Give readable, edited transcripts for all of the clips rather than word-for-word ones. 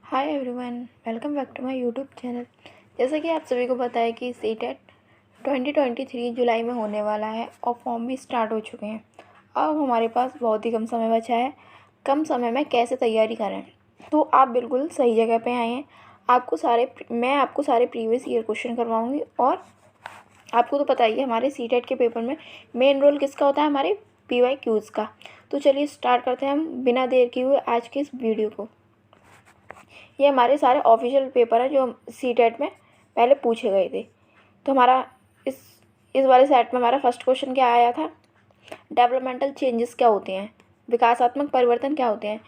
Hi everyone, welcome back to my YouTube channel. जैसा कि आप सभी को पता है कि सीटेट 2023 जुलाई में होने वाला है और फॉर्म भी स्टार्ट हो चुके हैं। अब हमारे पास बहुत ही कम समय बचा है। कम समय में कैसे तैयारी करें, तो आप बिल्कुल सही जगह पे आए हैं। मैं आपको सारे प्रीवियस ईयर क्वेश्चन करवाऊँगी। और आपको तो पता ही है हमारे सीटेट के पेपर में मेन रोल किसका होता है, हमारे PYQs का। तो चलिए स्टार्ट करते हैं हम बिना देर किए हुए आज के इस वीडियो को। ये हमारे सारे ऑफिशियल पेपर हैं जो सीटेट में पहले पूछे गए थे। तो हमारा इस वाले सेट में हमारा फर्स्ट क्वेश्चन क्या आया था, डेवलपमेंटल चेंजेस क्या होते हैं, विकासात्मक परिवर्तन क्या होते हैं।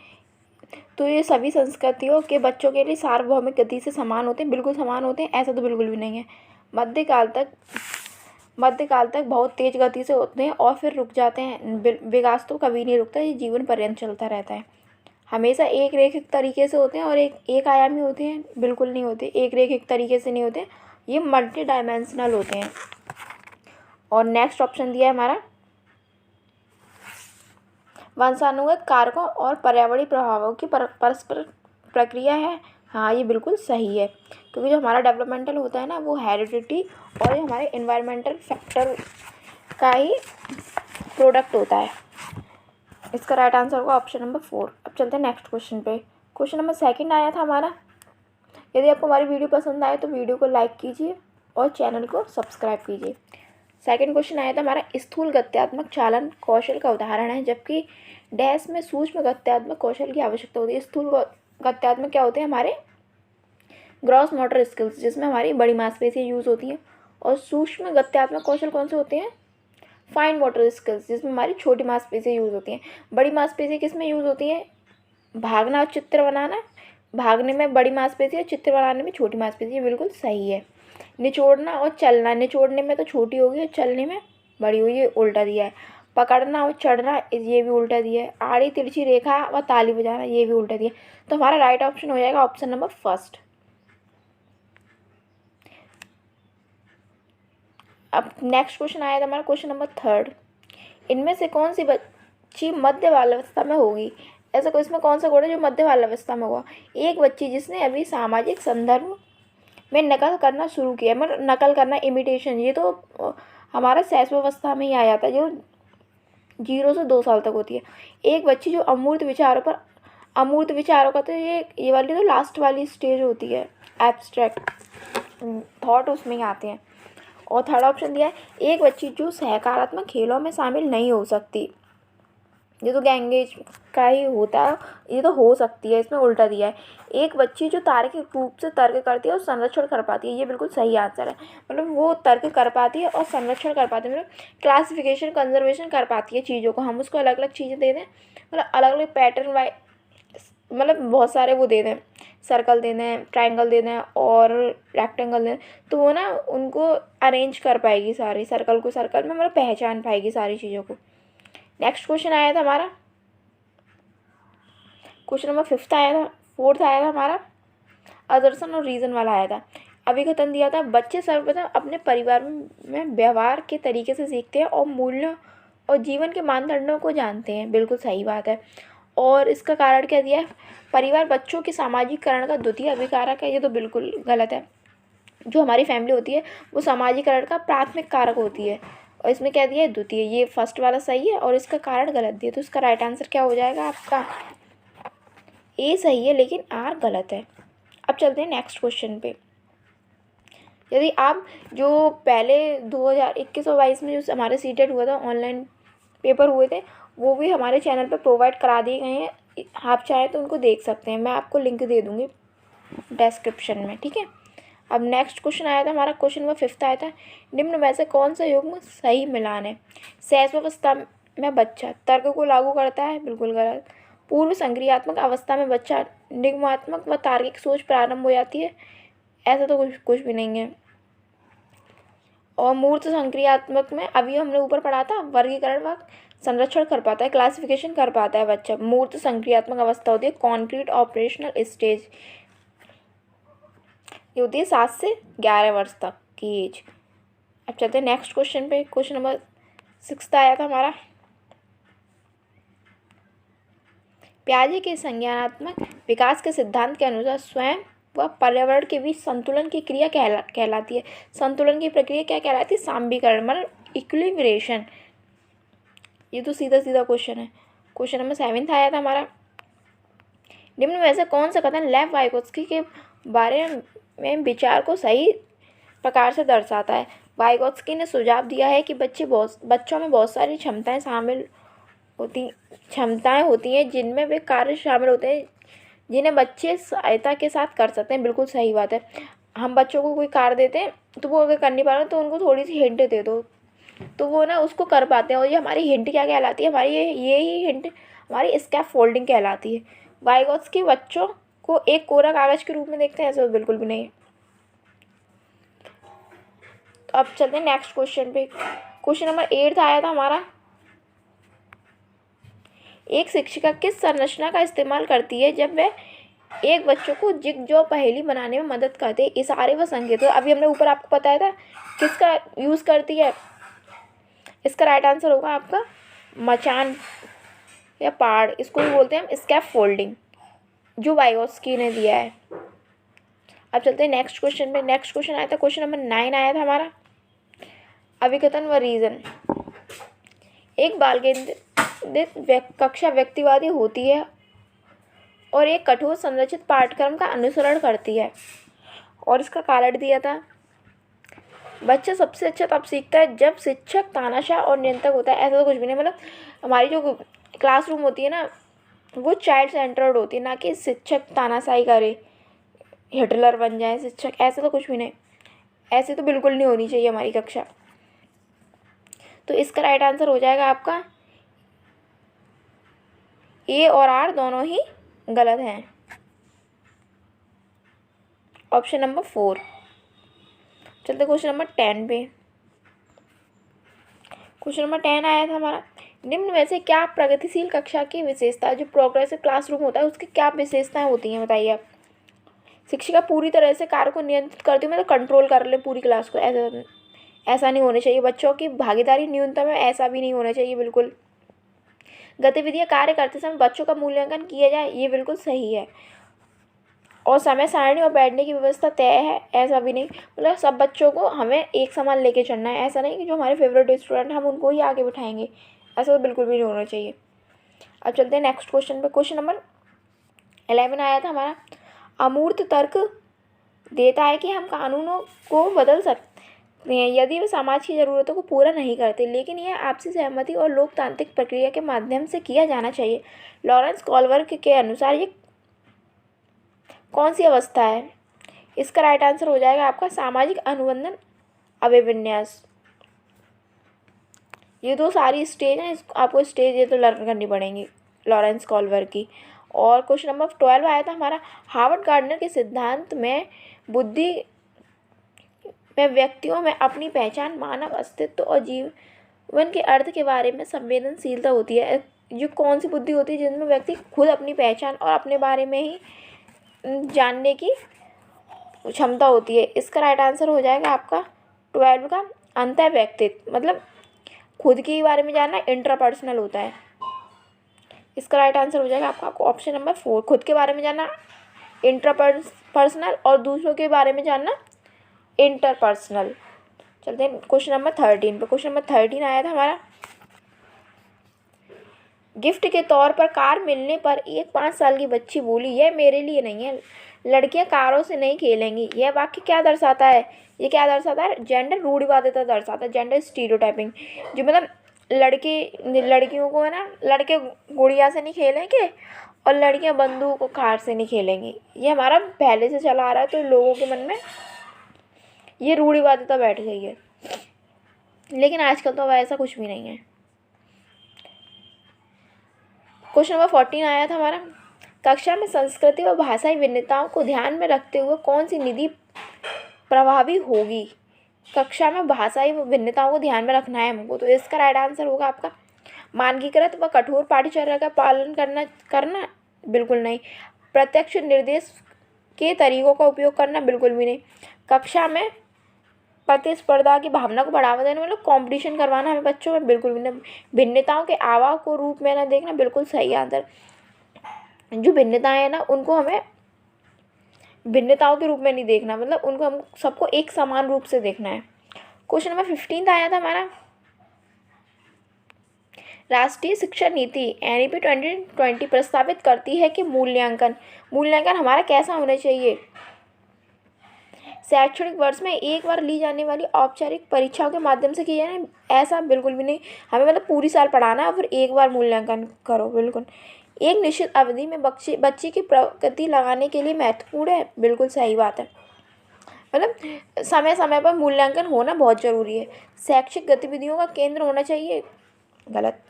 तो ये सभी संस्कृतियों के बच्चों के लिए सार्वभौमिक गति से समान होते हैं, बिल्कुल समान होते हैं, ऐसा तो बिल्कुल भी नहीं है। मध्यकाल तक बहुत तेज गति से होते हैं और फिर रुक जाते हैं। विकास तो कभी नहीं रुकता, ये जीवन पर्यंत चलता रहता है। हमेशा एक रेखिक तरीके से होते हैं और एक आयामी होते हैं, बिल्कुल नहीं होते, एक रेखिक तरीके से नहीं होते, ये मल्टी डायमेंशनल होते हैं। और नेक्स्ट ऑप्शन दिया है हमारा, वंशानुगत कारकों और पर्यावरणीय प्रभावों की परस्पर प्रक्रिया है। हाँ, ये बिल्कुल सही है, क्योंकि जो हमारा डेवलपमेंटल होता है ना, वो हेरिडिटी और ये हमारे इन्वायरमेंटल फैक्टर का ही प्रोडक्ट होता है। इसका राइट आंसर होगा ऑप्शन नंबर 4। अब चलते हैं नेक्स्ट क्वेश्चन पे। क्वेश्चन नंबर 2 आया था हमारा। यदि आपको हमारी वीडियो पसंद आए तो वीडियो को लाइक कीजिए और चैनल को सब्सक्राइब कीजिए। सेकंड क्वेश्चन आया था हमारा, स्थूल गत्यात्मक चालन कौशल का उदाहरण है, जबकि डैश में सूक्ष्म गत्यात्मक कौशल की आवश्यकता होती है। स्थूल गत्यात्मक क्या होते हैं, हमारे ग्रॉस मोटर स्किल्स, जिसमें हमारी बड़ी मांसपेशियाँ यूज़ होती हैं। और सूक्ष्म गत्यात्मक कौशल कौन से होते हैं, फाइन मोटर स्किल्स, जिसमें हमारी छोटी मांसपेशियाँ यूज़ होती हैं। बड़ी मांसपेशियाँ किस में यूज़ होती हैं, भागना और चित्र बनाना, भागने में बड़ी मांसपेशियाँ, चित्र बनाने में छोटी मांसपेशियाँ, बिल्कुल सही है। निचोड़ना और चलना, निचोड़ने में तो छोटी होगी और चलने में बड़ी होगी, उल्टा दिया है। पकड़ना और चढ़ना, ये भी उल्टा दिया है। आड़ी तिरछी रेखा व ताली बजाना, ये भी उल्टा दिया है। तो हमारा राइट ऑप्शन हो जाएगा ऑप्शन नंबर 1। अब नेक्स्ट क्वेश्चन आया था हमारा क्वेश्चन नंबर 3। इनमें से कौन सी बच्ची मध्य बाल अवस्था में होगी। ऐसा कोई इसमें कौन सा गुण है जो मध्य बाल अवस्था में होगा। एक बच्ची जिसने अभी सामाजिक संदर्भ में नकल करना शुरू किया, मतलब नकल करना, इमिटेशन, ये तो हमारा शैशवावस्था में ही आ जाता है, जो 0 से 2 साल तक होती है। एक बच्ची जो अमूर्त विचारों का, तो ये वाली तो लास्ट वाली स्टेज होती है, एब्स्ट्रैक्ट थॉट, उसमें ही आते हैं। और थर्ड ऑप्शन दिया है, एक बच्ची जो सकारात्मक खेलों में शामिल नहीं हो सकती, ये तो गैंगेज का ही होता है, ये तो हो सकती है, इसमें उल्टा दिया है। एक बच्ची जो तार्किक रूप से तर्क करती है और संरक्षण कर पाती है, ये बिल्कुल सही आंसर है। मतलब वो तर्क कर पाती है और संरक्षण कर पाती है, मतलब क्लासिफिकेशन, कंजर्वेशन कर पाती है चीज़ों को। हम उसको अलग अलग चीज़ें दे दें, मतलब अलग अलग पैटर्न वाइज, मतलब बहुत सारे वो दे दें, सर्कल दे दें, ट्रायंगल दे दें और रेक्टेंगल दे दें, तो वो ना उनको अरेंज कर पाएगी, सारे सर्कल को सर्कल में, मतलब पहचान पाएगी सारी चीज़ों को। नेक्स्ट क्वेश्चन आया था हमारा, क्वेश्चन नंबर 5 आया था, 4 आया था हमारा, अदर्शन और रीज़न वाला आया था। अभिकथन दिया था, बच्चे सर्वप्रथम अपने परिवार में व्यवहार के तरीके से सीखते हैं और मूल्यों और जीवन के मानदंडों को जानते हैं, बिल्कुल सही बात है। और इसका कारण क्या दिया है, परिवार बच्चों के सामाजिकरण का द्वितीय अभिकारक है, ये तो बिल्कुल गलत है। जो हमारी फैमिली होती है वो सामाजिकरण का प्राथमिक कारक होती है, और इसमें क्या दिया है, द्वितीय। ये फर्स्ट वाला सही है और इसका कारण गलत दिया, तो इसका राइट आंसर क्या हो जाएगा आपका, ए सही है लेकिन आर गलत है। अब चलते हैं नेक्स्ट क्वेश्चन पे। यदि आप जो पहले 2021 और 22 में जो हमारे सीटेट हुआ था, ऑनलाइन पेपर हुए थे, वो भी हमारे चैनल पे प्रोवाइड करा दिए गए हैं। आप चाहें तो उनको देख सकते हैं, मैं आपको लिंक दे दूँगी डिस्क्रिप्शन में, ठीक है। अब नेक्स्ट क्वेश्चन आया था हमारा, क्वेश्चन नंबर 5 आया था, निम्न में से कौन सा युग्म सही मिलान है। शैशवावस्था में बच्चा तर्क को लागू करता है, बिल्कुल गलत। पूर्व संक्रियात्मक अवस्था में बच्चा निगमात्मक व तार्किक सोच प्रारंभ हो जाती है, ऐसा तो कुछ भी नहीं है। और मूर्त संक्रियात्मक में अभी हमने ऊपर पढ़ा था, वर्गीकरण व संरक्षण कर पाता है, क्लासिफिकेशन कर पाता है बच्चा। मूर्त संक्रियात्मक अवस्था होती है कॉन्क्रीट ऑपरेशनल स्टेज, ये होती है 7 से 11 वर्ष तक की एज। अब चलते हैं नेक्स्ट क्वेश्चन पे। क्वेश्चन नंबर 6 आया था हमारा, पियाजे के संज्ञानात्मक विकास के सिद्धांत के अनुसार स्वयं व पर्यावरण के बीच संतुलन की क्रिया कहलाती है। संतुलन की प्रक्रिया क्या कहलाती है? साम्यीकरण, मतलब इक्विलिब्रेशन। ये तो सीधा सीधा क्वेश्चन है। क्वेश्चन नंबर 7 आया था हमारा, निम्न में से कौन सा कथन लेव वाइगोत्स्की के बारे में विचार को सही प्रकार से दर्शाता है? वाइगोत्स्की ने सुझाव दिया है कि बच्चों में बहुत सारी क्षमताएं होती हैं जिनमें वे कार्य शामिल होते हैं जिन्हें बच्चे सहायता के साथ कर सकते हैं। बिल्कुल सही बात है। हम बच्चों को कोई कार्य देते हैं तो वो अगर कर नहीं पा रहे तो उनको थोड़ी सी हिंट दे दो तो वो ना उसको कर पाते हैं। और ये हमारी हिंट क्या कहलाती है? हमारी ये ही हिंट हमारी स्कैफोल्डिंग कहलाती है। वाइगोत्स्की बच्चों को एक कोरा कागज के रूप में देखते हैं? ऐसा बिल्कुल भी नहीं है। तो अब चलते हैं नेक्स्ट क्वेश्चन पे। क्वेश्चन नंबर 8 आया था हमारा, एक शिक्षिका किस संरचना का इस्तेमाल करती है जब वह एक बच्चों को जिगजॉग पहेली बनाने में मदद करते हैं? इशारे व संकेत। तो अभी हमने ऊपर आपको बताया था किसका यूज़ करती है। इसका राइट आंसर होगा आपका मचान या पाड़, इसको भी बोलते हैं हम स्कैफोल्डिंग, जो वाइगोत्स्की ने दिया है। अब चलते हैं नेक्स्ट क्वेश्चन पे। नेक्स्ट क्वेश्चन आया था, क्वेश्चन नंबर 9 आया था हमारा, अभिकथन व रीजन। एक बाल केंद्रित कक्षा व्यक्तिवादी होती है और एक कठोर संरचित पाठ्यक्रम का अनुसरण करती है। और इसका कारण दिया था, बच्चा सबसे अच्छा तब सीखता है जब शिक्षक तानाशाह और नियंत्रक होता है। ऐसा तो कुछ भी नहीं, मतलब हमारी जो क्लासरूम होती है ना वो चाइल्ड सेंटर्ड होती है, ना कि शिक्षक तानाशाही करे, हिटलर बन जाए शिक्षक, ऐसा तो कुछ भी नहीं। ऐसे तो बिल्कुल नहीं होनी चाहिए हमारी कक्षा। तो इसका राइट आंसर हो जाएगा आपका ए और आर दोनों ही गलत हैं। Option number 4। चलते क्वेश्चन नंबर 10 पे। क्वेश्चन नंबर 10 आया था हमारा, निम्न में से क्या प्रगतिशील कक्षा की विशेषता, जो प्रोग्रेसिव क्लासरूम होता है उसकी क्या विशेषताएं होती हैं बताइए आप। शिक्षिका पूरी तरह से कार्य को नियंत्रित करती है, मतलब कंट्रोल कर ले पूरी क्लास को। ऐसा नहीं होना चाहिए। बच्चों की भागीदारी न्यूनतम है, ऐसा भी नहीं होना चाहिए बिल्कुल। गतिविधियाँ कार्य करते समय बच्चों का मूल्यांकन किया जाए, ये बिल्कुल सही है। और समय सारणी और बैठने की व्यवस्था तय है, ऐसा भी नहीं। मतलब सब बच्चों को हमें एक समान लेके चलना है, ऐसा नहीं कि जो हमारे फेवरेट स्टूडेंट हम उनको ही आगे बिठाएंगे, ऐसा तो बिल्कुल भी नहीं होना चाहिए। अब चलते हैं नेक्स्ट क्वेश्चन पे। क्वेश्चन नंबर 11 आया था हमारा, अमूर्त तर्क देता है कि हम कानूनों को बदल सकते हैं यदि वे समाज की ज़रूरतों को पूरा नहीं करते, लेकिन यह आपसी सहमति और लोकतांत्रिक प्रक्रिया के माध्यम से किया जाना चाहिए। लॉरेंस कॉलवर्क के अनुसार ये कौन सी अवस्था है? इसका राइट आंसर हो जाएगा आपका सामाजिक अनुबंधन अभिविन्यास। ये दो सारी स्टेज हैं, आपको स्टेज ये तो लर्न करनी पड़ेंगी लॉरेंस कॉलवर्क की। और क्वेश्चन नंबर 12 आया था हमारा, हार्वर्ड गार्डनर के सिद्धांत में बुद्धि में व्यक्तियों में अपनी पहचान, मानव अस्तित्व और जीवन के अर्थ के बारे में संवेदनशीलता होती है। जो कौन सी बुद्धि होती है जिनमें व्यक्ति खुद अपनी पहचान और अपने बारे में ही जानने की क्षमता होती है। इसका राइट आंसर हो जाएगा आपका 12 का अंतः व्यक्तित्व, मतलब खुद के बारे में जानना इंट्रापर्सनल होता है। इसका राइट आंसर हो जाएगा आपका ऑप्शन नंबर 4, खुद के बारे में जानना इंट्रापर्सनल और दूसरों के बारे में जानना इंटरपर्सनल। चलते हैं क्वेश्चन नंबर 13 पे। क्वेश्चन नंबर 13 आया था हमारा, गिफ्ट के तौर पर कार मिलने पर एक 5 साल की बच्ची बोली, यह मेरे लिए नहीं है, लड़कियां कारों से नहीं खेलेंगी। यह वाक्य क्या दर्शाता है? ये क्या दर्शाता है? जेंडर रूढ़िवादिता दर्शाता है, जेंडर स्टीरियोटाइपिंग। जो मतलब लड़कियों को है ना, लड़के गुड़िया से नहीं खेलेंगे और लड़कियां बंदूक और कार से नहीं खेलेंगी। ये हमारा पहले से चला आ रहा है, तो लोगों के मन में ये रूढ़िवादिता बैठ गई है। लेकिन आजकल तो अब ऐसा कुछ भी नहीं है। क्वेश्चन नंबर 14 आया था हमारा, कक्षा में संस्कृति व भाषाई भिन्नताओं को ध्यान में रखते हुए कौन सी निधि प्रभावी होगी? कक्षा में भाषाई भिन्नताओं को ध्यान में रखना है हमको, तो इसका राइट आंसर होगा आपका मानकीकृत व कठोर पाठ्यचर्या का पालन करना बिल्कुल नहीं। प्रत्यक्ष निर्देश के तरीकों का उपयोग करना बिल्कुल भी नहीं। कक्षा में प्रतिस्पर्धा की भावना को बढ़ावा देना, मतलब कंपटीशन करवाना हमें बच्चों में बिल्कुल भी नहीं। भिन्नताओं के अभाव को रूप में न देखना बिल्कुल सही आंसर। जो भिन्नताएं हैं ना, उनको हमें भिन्नताओं के रूप में नहीं देखना, मतलब उनको हम सबको एक समान रूप से देखना है। क्वेश्चन नंबर 15 आया था हमारा, राष्ट्रीय शिक्षा नीति NEP 2020 प्रस्तावित करती है कि मूल्यांकन हमारा कैसा होना चाहिए। शैक्षणिक वर्ष में एक बार ली जाने वाली औपचारिक परीक्षाओं के माध्यम से किया जाए, ऐसा बिल्कुल भी नहीं। हमें मतलब पूरी साल पढ़ाना है और फिर एक बार मूल्यांकन करो, बिल्कुल। एक निश्चित अवधि में बच्चे की प्रगति लगाने के लिए महत्वपूर्ण है, बिल्कुल सही बात है। मतलब समय समय पर मूल्यांकन होना बहुत ज़रूरी है। शैक्षिक गतिविधियों का केंद्र होना चाहिए, गलत।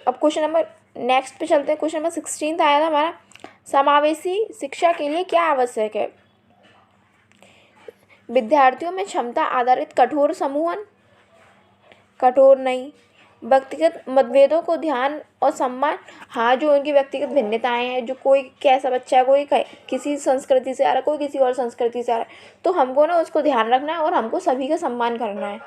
अब क्वेश्चन नंबर नेक्स्ट पे चलते हैं। क्वेश्चन नंबर 16 आया था हमारा, समावेशी शिक्षा के लिए क्या आवश्यक है। विद्यार्थियों में क्षमता आधारित कठोर समूहन, कठोर नहीं। व्यक्तिगत मतभेदों को ध्यान और सम्मान, हाँ, जो उनकी व्यक्तिगत भिन्नताएं हैं, जो कोई कैसा बच्चा है, कोई किसी संस्कृति से आ रहा है, कोई किसी और संस्कृति से आ रहा है, तो हमको ना उसको ध्यान रखना है और हमको सभी का सम्मान करना है।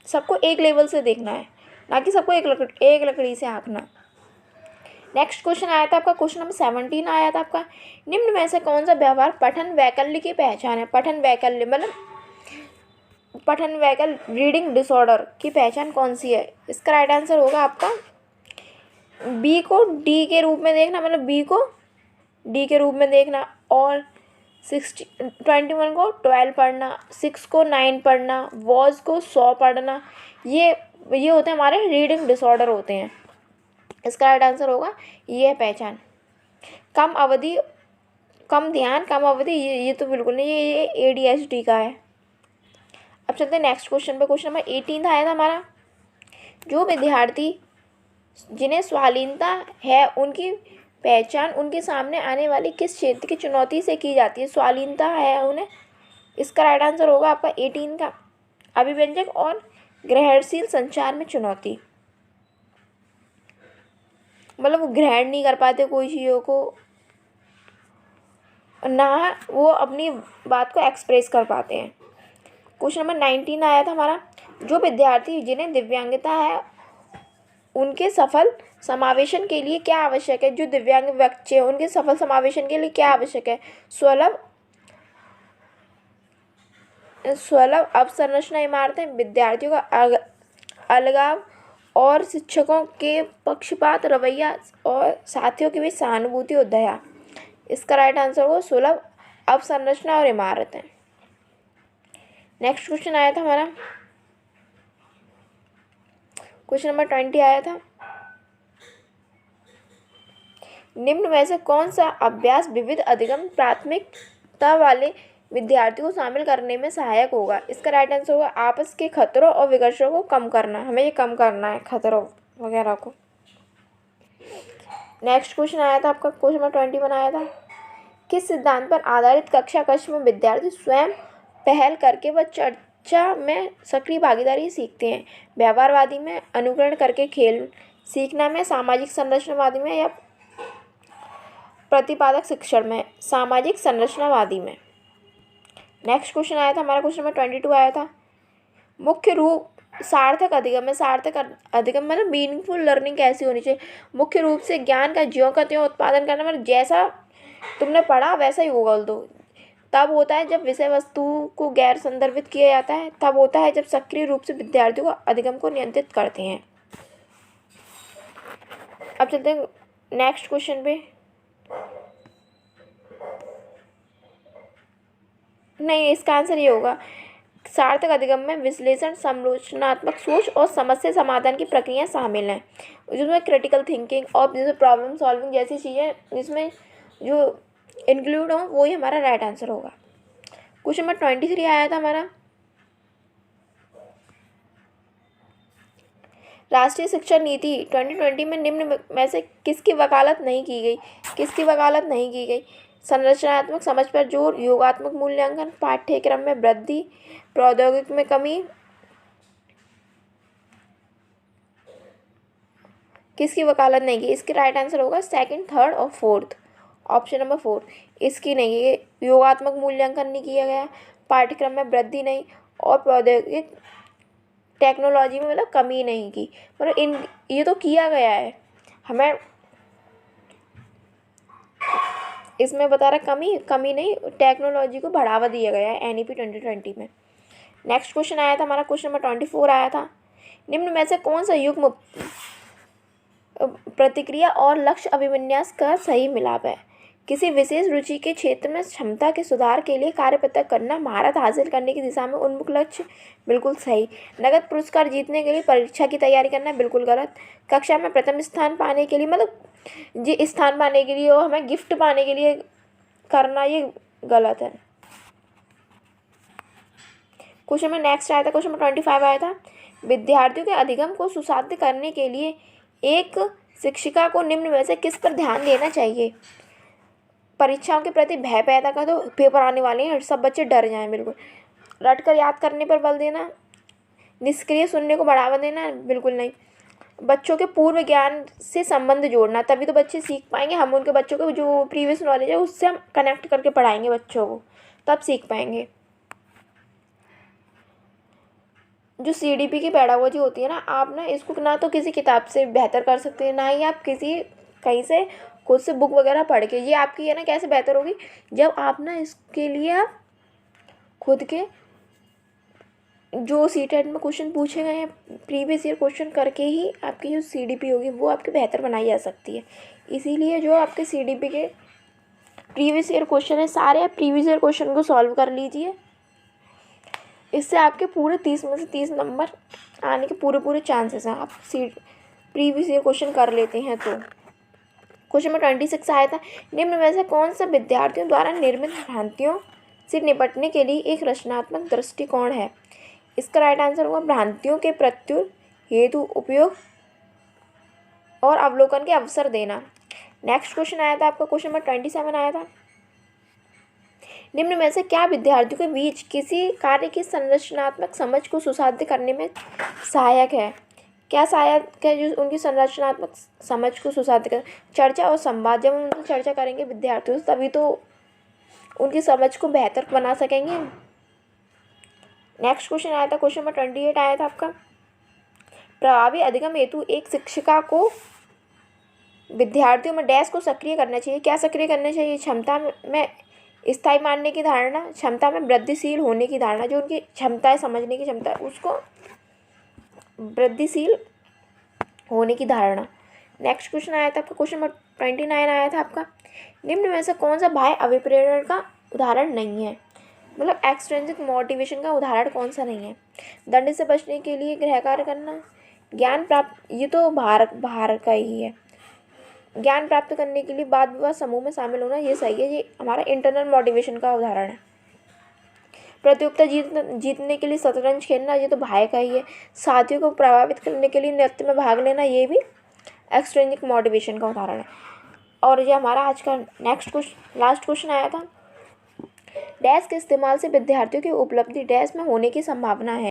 सबको एक लेवल से देखना है, ना कि सबको एक लकड़ी से हाँकना। नेक्स्ट क्वेश्चन आया था आपका, क्वेश्चन नंबर 17 आया था आपका, निम्न में से कौन सा व्यवहार पठन वैकल्य की पहचान है। पठन वैकल्य मतलब पठन वैकल्य, रीडिंग डिसऑर्डर की पहचान कौन सी है। इसका राइट आंसर होगा आपका बी को डी के रूप में देखना, मतलब बी को डी के रूप में देखना, और 21 को 12 पढ़ना, 6 को 9 पढ़ना, वॉज को 100 पढ़ना, ये होते हैं हमारे रीडिंग डिसऑर्डर होते हैं। इसका राइट आंसर होगा ये है पहचान। कम अवधि, कम ध्यान, कम अवधि, ये तो बिल्कुल नहीं, ये ADHD का है। अब चलते हैं नेक्स्ट क्वेश्चन पे। क्वेश्चन नंबर 18 आया था हमारा, जो विद्यार्थी जिन्हें स्वाधीनता है उनकी पहचान उनके सामने आने वाली किस क्षेत्र की चुनौती से की जाती है। स्वाधीनता है उन्हें, इसका राइट आंसर होगा आपका 18 का अभिव्यंजक और ग्रहणशील संचार में चुनौती, मतलब वो ग्रहण नहीं कर पाते कोई चीज़ों को, ना वो अपनी बात को एक्सप्रेस कर पाते हैं। क्वेश्चन नंबर 19 आया था हमारा, जो विद्यार्थी जिन्हें दिव्यांगता है उनके सफल समावेशन के लिए क्या आवश्यक है। जो दिव्यांग बच्चे हैं उनके सफल समावेशन के लिए क्या आवश्यक है। सुलभ अवसंरचना इमारतें, विद्यार्थियों का अलगाव और शिक्षकों के पक्षपात रवैया, और साथियों के बीच सहानुभूति और दया। इसका राइट आंसर होगा सुलभ अवसंरचना और इमारतें। नेक्स्ट क्वेश्चन आया था हमारा, क्वेश्चन नंबर 20 आया था, निम्न में से कौन सा अभ्यास विविध अधिगम प्राथमिकता वाले विद्यार्थियों को शामिल करने में सहायक होगा। इसका राइट आंसर होगा आपस के खतरों और विकर्षों को कम करना, हमें ये कम करना है खतरों वगैरह को। नेक्स्ट क्वेश्चन आया था आपका, क्वेश्चन नंबर 21 आया था, किस सिद्धांत पर आधारित कक्षा कक्ष में विद्यार्थी स्वयं पहल करके व चर्चा में सक्रिय भागीदारी सीखते हैं। व्यवहारवादी में, अनुकरण करके खेल सीखना में, सामाजिक संरचनावादी में, या प्रतिपादक शिक्षण में। सामाजिक संरचनावादी में। नेक्स्ट क्वेश्चन आया था हमारा, क्वेश्चन नंबर 22 आया था, मुख्य रूप सार्थक अधिगम में, सार्थक अधिगम मतलब मीनिंगफुल लर्निंग कैसी होनी चाहिए। मुख्य रूप से ज्ञान का ज्यों का त्यों उत्पादन करना, मतलब जैसा तुमने पढ़ा वैसा ही होगा। दो तब होता है जब विषय वस्तु को गैर संदर्भित किया जाता है, तब होता है जब सक्रिय रूप से विद्यार्थियों को अधिगम को नियंत्रित करते हैं। अब चलते हैं नेक्स्ट क्वेश्चन पे। नहीं, इसका आंसर ये होगा, सार्थक अधिगम में विश्लेषण, समालोचनात्मक सोच और समस्या समाधान की प्रक्रिया शामिल हैं, जिसमें क्रिटिकल थिंकिंग और जैसे प्रॉब्लम सॉल्विंग जैसी चीज़ें जिसमें जो इंक्लूड हो, वो ही हमारा राइट आंसर होगा। क्वेश्चन नंबर 23 आया था हमारा, राष्ट्रीय शिक्षा नीति 2020 में निम्न में से किसकी वकालत नहीं की गई। संरचनात्मक समझ पर जोर, योगात्मक मूल्यांकन, पाठ्यक्रम में वृद्धि, प्रौद्योगिकी में कमी। किसकी वकालत नहीं की। इसके राइट आंसर होगा सेकंड, थर्ड और फोर्थ, ऑप्शन नंबर 4। इसकी नहीं है, योगात्मक मूल्यांकन नहीं किया गया, पाठ्यक्रम में वृद्धि नहीं, और प्रौद्योगिक टेक्नोलॉजी में मतलब कमी नहीं की। मतलब ये तो किया गया है, हमें इसमें बता रहा कमी नहीं, टेक्नोलॉजी को बढ़ावा दिया गया है NEP 2020 में। नेक्स्ट क्वेश्चन आया था हमारा, क्वेश्चन नंबर 24 आया था, निम्न में से कौन सा युग्म प्रतिक्रिया और लक्ष्य अभिविन्यास का सही मिलाप है? किसी विशेष रुचि के क्षेत्र में क्षमता के सुधार के लिए कार्य प्रत्यक्ष करना, महारत हासिल करने की दिशा में उन्मुख लक्ष्य, बिल्कुल सही। नगद पुरस्कार जीतने के लिए परीक्षा की तैयारी करना, बिल्कुल गलत। कक्षा में प्रथम स्थान पाने के लिए, मतलब जी स्थान पाने के लिए और हमें गिफ्ट पाने के लिए करना, ये गलत है। क्वेश्चन में नेक्स्ट आया था, क्वेश्चन में 25 आया था, विद्यार्थियों के अधिगम को सुसाध्य करने के लिए एक शिक्षिका को निम्न में से किस पर ध्यान देना चाहिए? परीक्षाओं के प्रति भय पैदा कर दो, पेपर आने वाले हैं, सब बच्चे डर जाएं, बिल्कुल। रट कर याद करने पर बल देना, निष्क्रिय सुनने को बढ़ावा देना, बिल्कुल नहीं। बच्चों के पूर्व ज्ञान से संबंध जोड़ना, तभी तो बच्चे सीख पाएंगे। हम उनके बच्चों को जो प्रीवियस नॉलेज है उससे हम कनेक्ट करके पढ़ाएंगे बच्चों को, तब सीख पाएंगे। जो CDP की पेडागोजी होती है ना, आप ना इसको ना तो किसी किताब से बेहतर कर सकते हैं, ना ही आप कहीं से खुद से बुक वगैरह पढ़ के। ये आपकी है ना कैसे बेहतर होगी, जब आप ना इसके लिए आप खुद के जो CTET में क्वेश्चन पूछे गए हैं प्रीवियस ईयर क्वेश्चन करके ही आपकी जो CDP होगी वो आपकी बेहतर बनाई जा सकती है। इसीलिए जो आपके CDP के प्रीवियस ईयर क्वेश्चन है, सारे प्रीवियस ईयर क्वेश्चन को सॉल्व कर लीजिए। इससे आपके पूरे 30 में से 30 नंबर आने के पूरे चांसेस हैं, आप प्रीवियस ईयर क्वेश्चन कर लेते हैं तो। क्वेश्चन में 26 आया था, निम्न में से कौन सा विद्यार्थियों द्वारा निर्मित भ्रांतियों से निपटने के लिए एक रचनात्मक दृष्टिकोण है? इसका राइट आंसर होगा भ्रांतियों के प्रत्युर हेतु उपयोग और अवलोकन के अवसर देना। नेक्स्ट क्वेश्चन आया था आपका, क्वेश्चन नंबर 27 आया था, निम्न में से क्या विद्यार्थियों के बीच किसी कार्य की संरचनात्मक समझ को सुसाध्य करने में सहायक है? क्या सहायक है जो उनकी संरचनात्मक समझ को सुसाध्य कर? चर्चा और संवाद। जब हम उनकी चर्चा करेंगे विद्यार्थियों से तभी तो उनकी समझ को बेहतर बना सकेंगे। नेक्स्ट क्वेश्चन आया था, क्वेश्चन नंबर 28 आया था आपका, प्रभावी अधिगम हेतु एक शिक्षिका को विद्यार्थियों में डैश को सक्रिय करना चाहिए। क्या सक्रिय करना चाहिए? क्षमता में स्थायी मानने की धारणा, क्षमता में वृद्धिशील होने की धारणा, जो उनकी क्षमता है समझने की क्षमता है उसको वृद्धिशील होने की धारणा। नेक्स्ट क्वेश्चन आया था आपका, क्वेश्चन नंबर 29 आया था आपका, निम्न में से कौन सा बाह्य अभिप्रेरण का उदाहरण नहीं है? मतलब एक्सट्रिंसिक मोटिवेशन का उदाहरण कौन सा नहीं है? दंड से बचने के लिए गृह कार्य करना, ज्ञान प्राप्त, ये तो बाहर का ही है। ज्ञान प्राप्त करने के लिए वाद विवाद समूह में शामिल होना, ये सही है, ये हमारा इंटरनल मोटिवेशन का उदाहरण है। प्रतियोगिता जीतने के लिए शतरंज खेलना, ये तो बाह्य का ही है। साथियों को प्रभावित करने के लिए नृत्य में भाग लेना, ये भी एक्सट्रिंसिक मोटिवेशन का उदाहरण है। और ये हमारा आज का लास्ट क्वेश्चन आया था, डैश के इस्तेमाल से विद्यार्थियों की उपलब्धि डैश में होने की संभावना है।